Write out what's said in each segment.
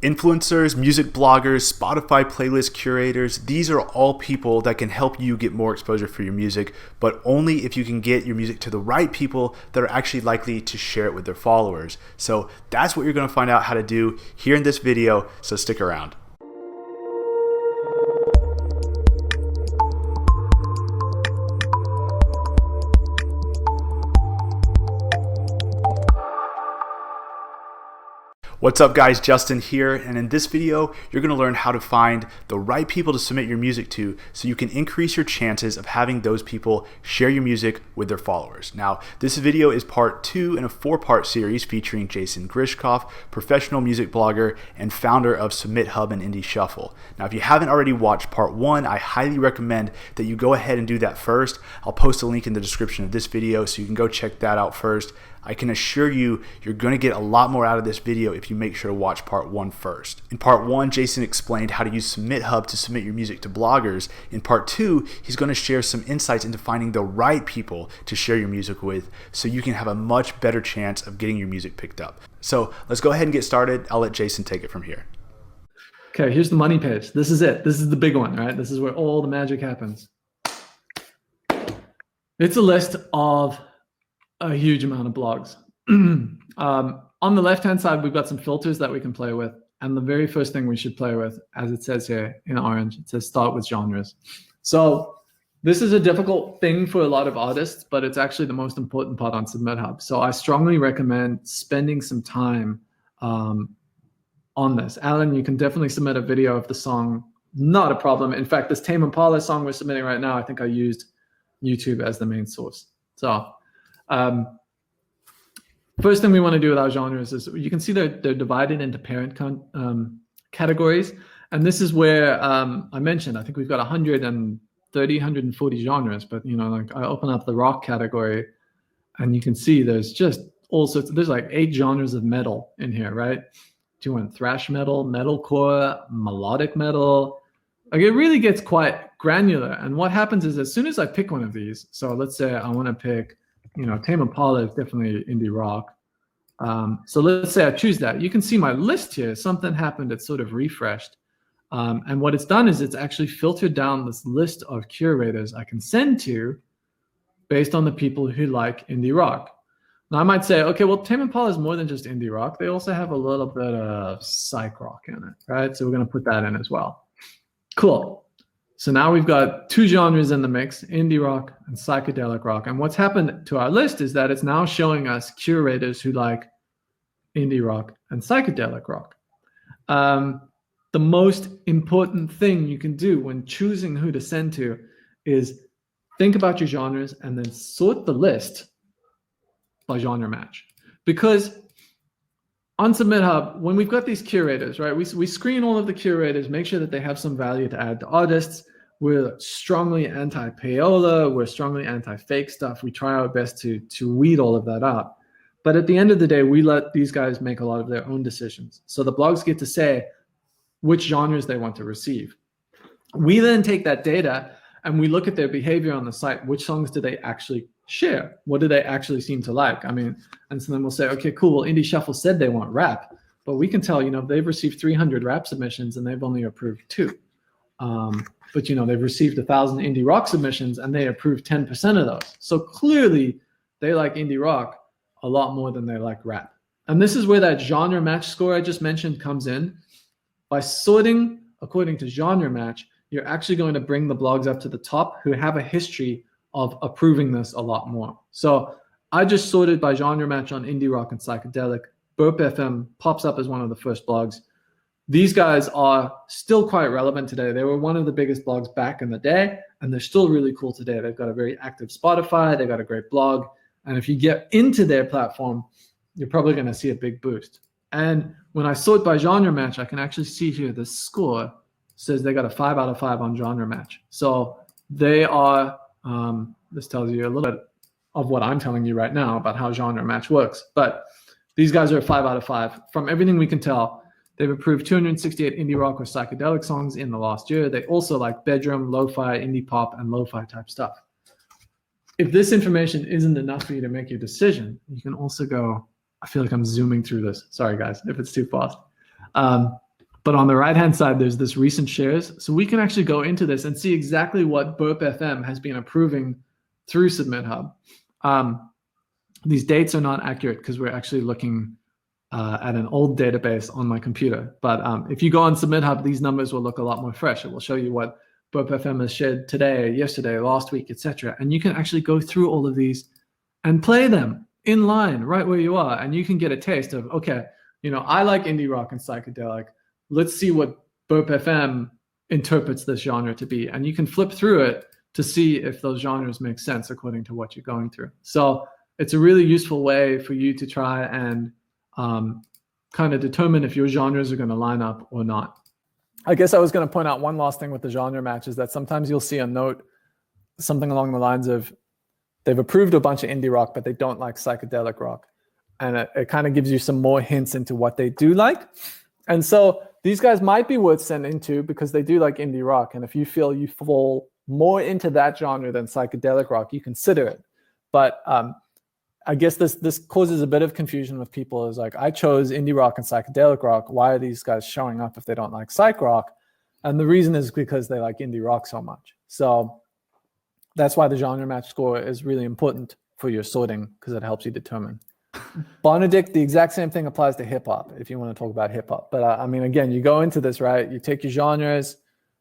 Influencers, music bloggers, Spotify playlist curators, these are all people that can help you get more exposure for your music, but only if you can get your music to the right people that are actually likely to share it with their followers. So that's what you're going to find out how to do here in this video, so stick around. What's up guys, Justin here, and in this video you're going to learn how to find the right people to submit your music to so you can increase your chances of having those people share your music with their followers. Now this video is part 2 in a 4-part series featuring Jason Grishkoff, professional music blogger and founder of SubmitHub and Indie Shuffle. Now if you haven't already watched part 1, I highly recommend that you go ahead and do that first. I'll post a link in the description of this video so you can go check that out first. I can assure you, you're going to get a lot more out of this video if you make sure to watch part 1 first. In part 1, Jason explained how to use SubmitHub to submit your music to bloggers. In part 2, he's going to share some insights into finding the right people to share your music with so you can have a much better chance of getting your music picked up. So let's go ahead and get started. I'll let Jason take it from here. Okay, here's the money page. This is it. This is the big one, right? This is where all the magic happens. It's a list of a huge amount of blogs. On the left-hand side, we've got some filters that we can play with. And the very first thing we should play with, as it says here in orange, it says start with genres. So this is a difficult thing for a lot of artists, but it's actually the most important part on SubmitHub. So I strongly recommend spending some time on this. Alan, you can definitely submit a video of the song. Not a problem. In fact, this Tame Impala song we're submitting right now, I think I used YouTube as the main source. So first thing we want to do with our genres is you can see they're divided into parent categories. And this is where I mentioned, I think we've got 140 genres, but you know, like I open up the rock category and you can see there's just all sorts, there's like 8 genres of metal in here, right? Do you want thrash metal, metalcore, melodic metal? Like it really gets quite granular. And what happens is as soon as I pick one of these, so let's say I want to pick, you know, Tame Impala is definitely indie rock. So let's say I choose that. You can see my list here. Something happened. It's sort of refreshed. And what it's done is it's actually filtered down this list of curators I can send to based on the people who like indie rock. Now I might say, okay, well, Tame Impala is more than just indie rock. They also have a little bit of psych rock in it, right? So we're going to put that in as well. Cool. So now we've got 2 genres in the mix, indie rock and psychedelic rock. And what's happened to our list is that it's now showing us curators who like indie rock and psychedelic rock. The most important thing you can do when choosing who to send to is think about your genres and then sort the list by genre match. Because on SubmitHub, when we've got these curators, right, we screen all of the curators, make sure that they have some value to add to artists. We're strongly anti-payola. We're strongly anti-fake stuff. We try our best to weed all of that out. But at the end of the day, we let these guys make a lot of their own decisions. So the blogs get to say which genres they want to receive. We then take that data and we look at their behavior on the site. Which songs do they actually share? What do they actually seem to like? I mean, and so then we'll say, okay, cool. Well, Indie Shuffle said they want rap, but we can tell, you know, they've received 300 rap submissions and they've only approved 2. But, you know, they've received 1,000 indie rock submissions and they approved 10% of those. So clearly they like indie rock a lot more than they like rap. And this is where that genre match score I just mentioned comes in. By sorting according to genre match, you're actually going to bring the blogs up to the top who have a history of approving this a lot more. So I just sorted by genre match on indie rock and psychedelic. Burp FM pops up as one of the first blogs. These guys are still quite relevant today. They were one of the biggest blogs back in the day, and they're still really cool today. They've got a very active Spotify. They've got a great blog. And if you get into their platform, you're probably going to see a big boost. And when I sort by genre match, I can actually see here the score says they got a 5 out of 5 on genre match. So they are, this tells you a little bit of what I'm telling you right now about how genre match works. But these guys are a 5 out of 5. From everything we can tell, they've approved 268 indie rock or psychedelic songs in the last year. They also like bedroom, lo-fi, indie pop, and lo-fi type stuff. If this information isn't enough for you to make your decision, you can also go, I feel like I'm zooming through this. Sorry, guys, if it's too fast. But on the right-hand side, there's this recent shares. So we can actually go into this and see exactly what Burp FM has been approving through SubmitHub. These dates are not accurate because we're actually looking at an old database on my computer. But if you go on SubmitHub, these numbers will look a lot more fresh. It will show you what Burp FM has shared today, yesterday, last week, etc. And you can actually go through all of these and play them in line right where you are. And you can get a taste of, okay, I like indie rock and psychedelic. Let's see what Burp FM interprets this genre to be. And you can flip through it to see if those genres make sense according to what you're going through. So it's a really useful way for you to try and kind of determine if your genres are going to line up or not. I guess I was going to point out one last thing with the genre match is that sometimes you'll see a note, something along the lines of they've approved a bunch of indie rock, but they don't like psychedelic rock. And it kind of gives you some more hints into what they do like. And so these guys might be worth sending to because they do like indie rock. And if you feel you fall more into that genre than psychedelic rock, you consider it. But I guess this causes a bit of confusion with people. Is like, I chose indie rock and psychedelic rock. Why are these guys showing up if they don't like psych rock? And the reason is because they like indie rock so much. So that's why the genre match score is really important for your sorting, because it helps you determine. Benedict, the exact same thing applies to hip hop if you want to talk about hip hop. But I mean, again, you go into this, right? You take your genres.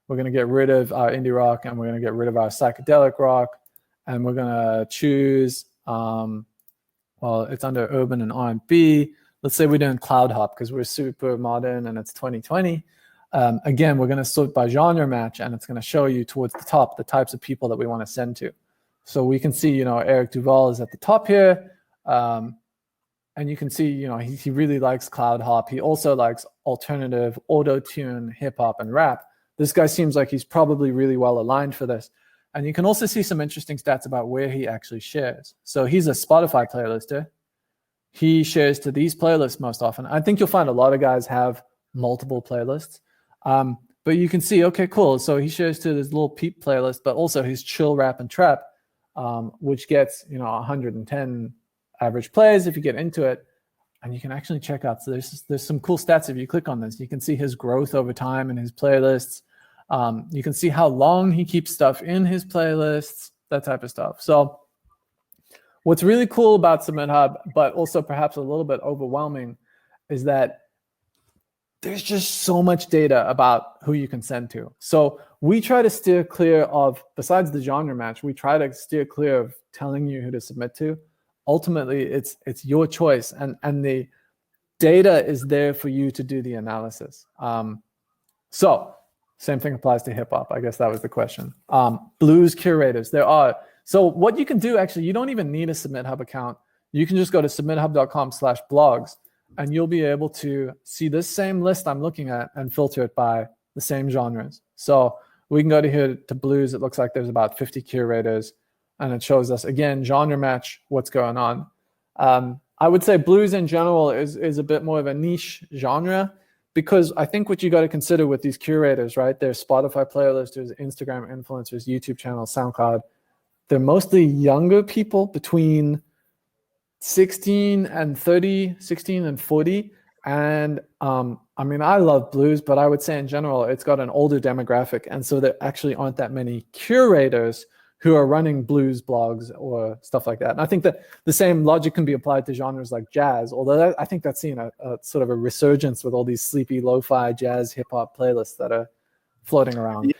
We're going to get rid of our indie rock and we're going to get rid of our psychedelic rock. And we're going to choose, well, it's under urban and R&B. Let's say we're doing cloud hop because we're super modern and it's 2020. Again, we're going to sort by genre match and it's going to show you towards the top the types of people that we want to send to. So we can see, Eric Duval is at the top here. And you can see, he really likes cloud hop. He also likes alternative, auto-tune, hip hop, and rap. This guy seems like he's probably really well aligned for this. And you can also see some interesting stats about where he actually shares. So he's a Spotify playlister. He shares to these playlists most often. I think you'll find a lot of guys have multiple playlists. But you can see, okay, cool. So he shares to this little Peep playlist, but also his chill rap and trap, which gets, 110 average plays if you get into it. And you can actually check out. So there's some cool stats if you click on this. You can see his growth over time in his playlists. You can see how long he keeps stuff in his playlists, that type of stuff. So what's really cool about SubmitHub, but also perhaps a little bit overwhelming, is that there's just so much data about who you can send to. So we try to steer clear of, besides the genre match, we try to steer clear of telling you who to submit to. Ultimately, it's your choice, and the data is there for you to do the analysis. So same thing applies to hip hop. I guess that was the question. Blues curators, there are. So what you can do, actually, you don't even need a SubmitHub account. You can just go to submithub.com/blogs, and you'll be able to see this same list I'm looking at and filter it by the same genres. So we can go to here to blues. It looks like there's about 50 curators, and it shows us, again, genre match, what's going on. I would say blues in general is a bit more of a niche genre, because I think what you got to consider with these curators, right? There's Spotify playlisters, Instagram influencers, YouTube channels, SoundCloud. They're mostly younger people between 16 and 30, 16 and 40. And I mean, I love blues, but I would say in general, it's got an older demographic. And so there actually aren't that many curators who are running blues blogs or stuff like that. And I think that the same logic can be applied to genres like jazz, although I think that's seen a sort of a resurgence with all these sleepy lo-fi jazz hip-hop playlists that are floating around.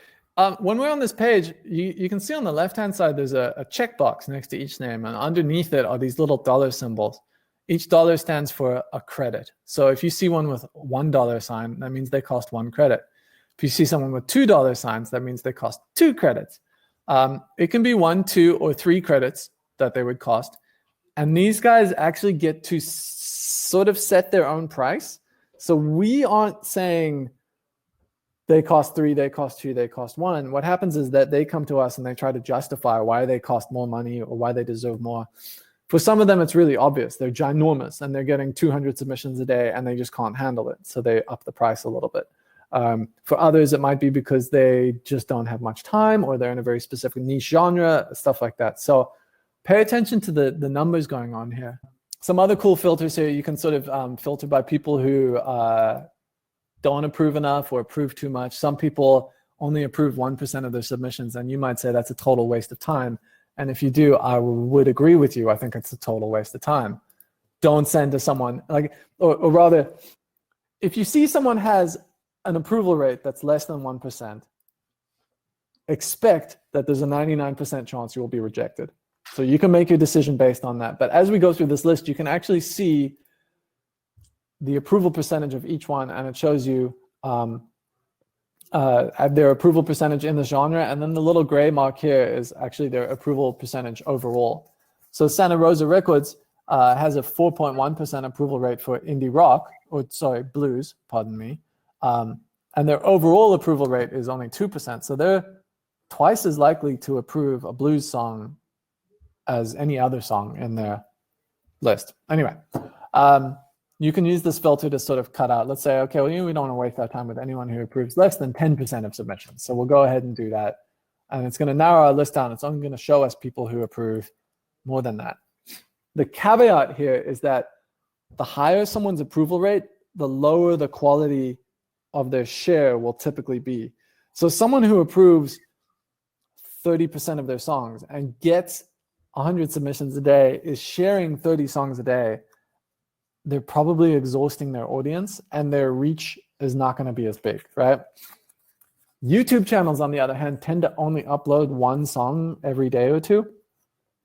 When we're on this page, you can see on the left-hand side, there's a checkbox next to each name, and underneath it are these little dollar symbols. Each dollar stands for a credit. So if you see one with $1 sign, that means they cost 1 credit. If you see someone with $2 signs, that means they cost 2 credits. It can be 1, 2, or 3 credits that they would cost. And these guys actually get to sort of set their own price. So we aren't saying they cost 3, they cost 2, they cost 1. What happens is that they come to us and they try to justify why they cost more money or why they deserve more. For some of them, it's really obvious. They're ginormous and they're getting 200 submissions a day and they just can't handle it. So they up the price a little bit. For others, it might be because they just don't have much time or they're in a very specific niche genre, stuff like that. So pay attention to the numbers going on here. Some other cool filters here, you can sort of filter by people who don't approve enough or approve too much. Some people only approve 1% of their submissions, and you might say that's a total waste of time. And if you do, I would agree with you. I think it's a total waste of time. Don't send to someone like, or rather, if you see someone has an approval rate that's less than 1%, expect that there's a 99% chance you will be rejected. So you can make your decision based on that. But as we go through this list, you can actually see the approval percentage of each one, and it shows you their approval percentage in the genre, and then the little gray mark here is actually their approval percentage overall. So Santa Rosa Records has a 4.1% approval rate for indie rock, or sorry, blues, pardon me. And their overall approval rate is only 2%. So they're twice as likely to approve a blues song as any other song in their list. Anyway, you can use this filter to sort of cut out. Let's say, okay, well, we don't want to waste our time with anyone who approves less than 10% of submissions. So we'll go ahead and do that. And it's going to narrow our list down. It's only going to show us people who approve more than that. The caveat here is that the higher someone's approval rate, the lower the quality of their share will typically be. So someone who approves 30% of their songs and gets 100 submissions a day is sharing 30 songs a day. They're probably exhausting their audience, and their reach is not going to be as big, right? YouTube channels, on the other hand, tend to only upload one song every day or two,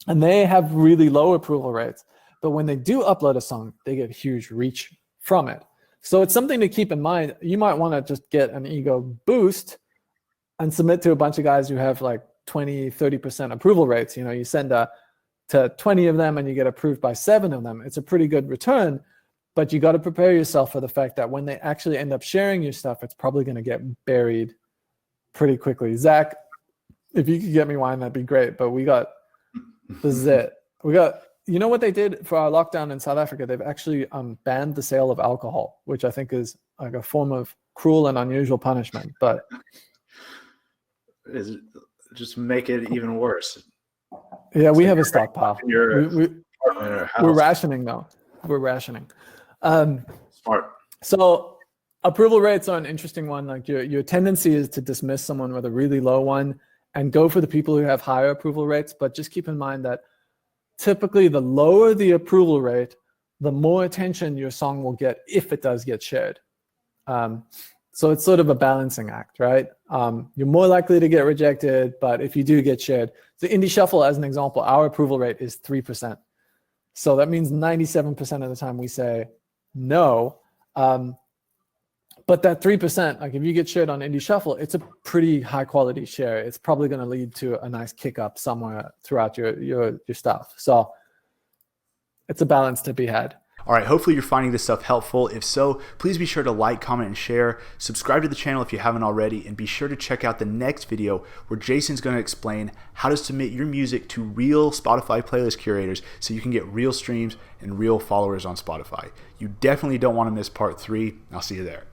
and they have really low approval rates. But when they do upload a song, they get huge reach from it. So it's something to keep in mind. You might want to just get an ego boost and submit to a bunch of guys who have like 20, 30% approval rates. You know, you send to 20 of them and you get approved by 7 of them. It's a pretty good return, but you got to prepare yourself for the fact that when they actually end up sharing your stuff, it's probably going to get buried pretty quickly. Zach, if you could get me wine, that'd be great. But this is it. You know what they did for our lockdown in South Africa? They've actually banned the sale of alcohol, which I think is like a form of cruel and unusual punishment. But just make it even worse. Yeah, we have a stockpile. We're We're rationing though. We're rationing. Smart. So approval rates are an interesting one. Like your tendency is to dismiss someone with a really low one and go for the people who have higher approval rates. But just keep in mind that typically the lower the approval rate, the more attention your song will get if it does get shared. So it's sort of a balancing act, right? You're more likely to get rejected, but if you do get shared, the Indie Shuffle, as an example, our approval rate is 3%. So that means 97% of the time we say no. But that 3%, like if you get shared on Indie Shuffle, it's a pretty high quality share. It's probably going to lead to a nice kick up somewhere throughout your stuff. So it's a balance to be had. All right, hopefully you're finding this stuff helpful. If so, please be sure to like, comment, and share. Subscribe to the channel if you haven't already, and be sure to check out the next video where Jason's going to explain how to submit your music to real Spotify playlist curators so you can get real streams and real followers on Spotify. You definitely don't want to miss part 3. I'll see you there.